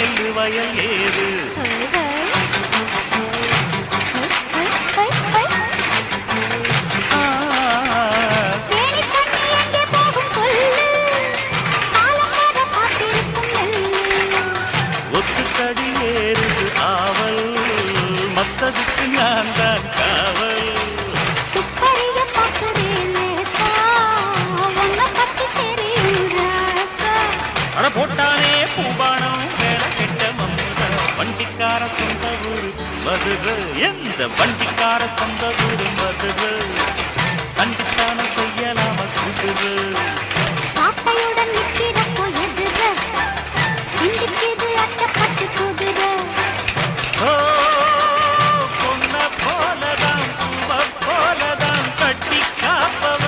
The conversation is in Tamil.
நெல்லு வயல் ஏது ஒத்துக்கடி ஏறுது ஆவல் மத்ததுக்கு நான் தான் காவல் அட போட்டானே பூபானம் வேற கெட்ட மம்முத வண்டிக்கார சொந்த ஊரு மதுரை எந்த வண்டிக்கார சொந்த ஊரு மதுரை சண்டித்தான செய்யலாம குதிரை